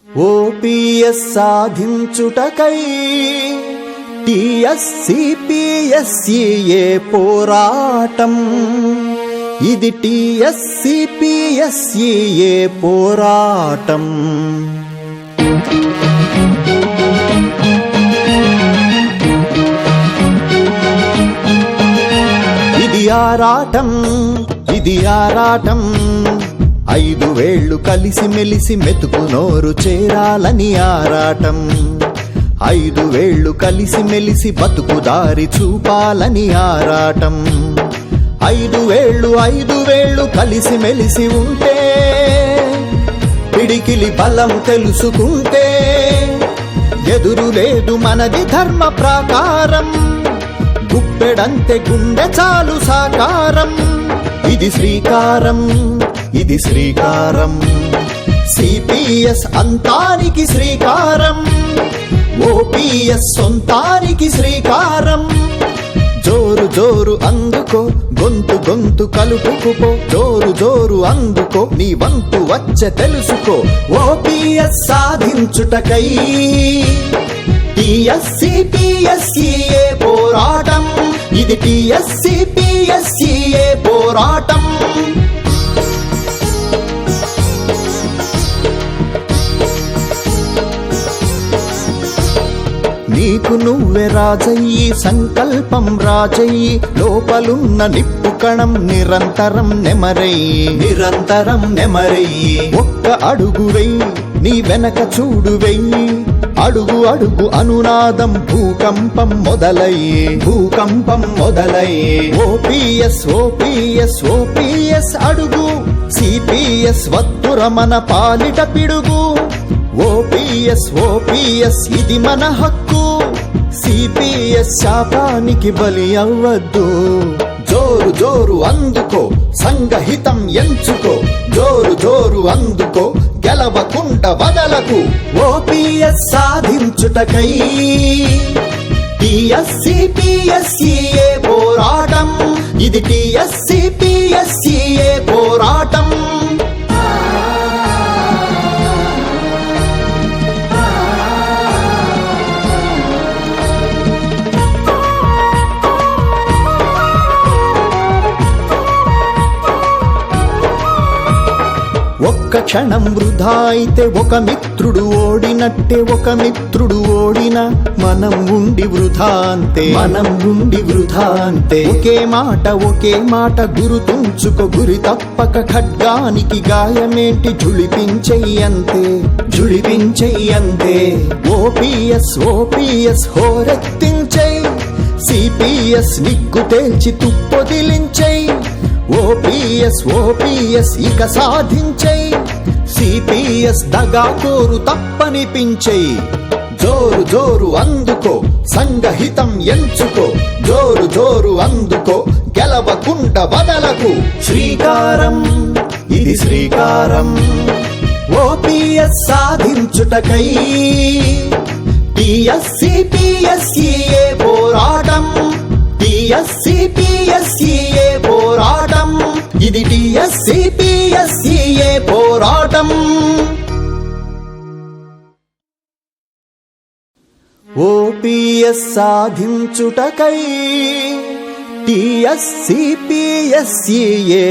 OPS సాధించుటకై టీఎస్సీపీఎస్సీఏ పోరాటం. ఇది టీఎస్సీపీఎస్సీఏ పోరాటం. ఇది ఆరాటం 5 వేళ్ళు కలిసి మెలిసి మెతుకు నోరు చేరాలని ఆరాటం. 5 వేళ్ళు కలిసి మెలిసి బతుకు దారి చూపాలని ఆరాటం. 5 వేళ్ళు కలిసి మెలిసి ఉంటే, పిడికిలి బలం తెలుసుకుంటే, ఎదురు లేదు మనది ధర్మ ప్రాకారం. గుప్పెడంతే గుండె చాలు సాకారం. ఇది శ్రీకారం సిపిఎస్ అంతానికి శ్రీకారం. ఓపీఎస్ సొంతానికి శ్రీకారం. జోరు అందుకో, గొంతు కలుపుకుపో. జోరు అందుకో, నీ వంతు వచ్చే తెలుసుకో. ఓపీఎస్ సాధించుటకై టీఎస్సీపీఎస్సీఏ పోరాటం. ఇది టీఎస్సీపీఎస్సీఏ పోరాటం. నీకు నువ్వే రాజయ్యి, సంకల్పం రాజయ్యి. లోపలున్న నిప్పు కణం నిరంతరం నెమరయ్యి. ఒక్క అడుగు వెయ్యి, నీ వెనక చూడు వెయ్యి. అడుగు అనునాదం భూకంపం మొదలయ్యి. ఓపీఎస్ అడుగు. సిపిఎస్ వత్తుర మన పాలిట పిడుగు. ఓపీఎస్ ఇది మన హక్కు. సిపిఎస్ శాపానికి బలి అవ్వద్దు. జోరు అందుకో, సంఘహితం ఎంచుకో. జోరు అందుకో, గెలవకుండ వదలకు. ఓపీఎస్ సాధించుటకై టీఎస్సీపీఎస్సీఏ పోరాటం. ఇది టీఎస్సీపీఎస్సీఏ పోరాటం. ఒక్క క్షణం వృధా అయితే ఒక మిత్రుడు ఓడినట్టే. ఒక మిత్రుడు ఓడిన మనం ఉండి వృధా అంతే. ఒకే మాట గురుతుంచుకో. గురి తప్పక ఖడ్గానికి గాయమేంటి జుళిపించెయ్యంతే. ఓపీఎస్ హోరెత్తించై. సిపిఎస్ నిగ్గు తేల్చి తుప్పొదిలించై. ఓపీఎస్ ఇక సాధించై. సిపిఎస్ దగాకోరు తప్పనిపించై. జోరు అందుకో, సంఘహితం ఎంచుకో. జోరు అందుకో, గెలవకుండ వదలకు. ఇది శ్రీకారం ఓపీఎస్ సాధించుటకై టీఎస్సీపీఎస్సీఏ పోరాటం. టీఎస్సీపీఎస్సీఏ పోరాటం. ఇది టీఎస్సీపీఎస్సీఏ పోరాటం. ఓపీఎస్ సాధించుటకై టీఎస్సీపీఎస్సీఏ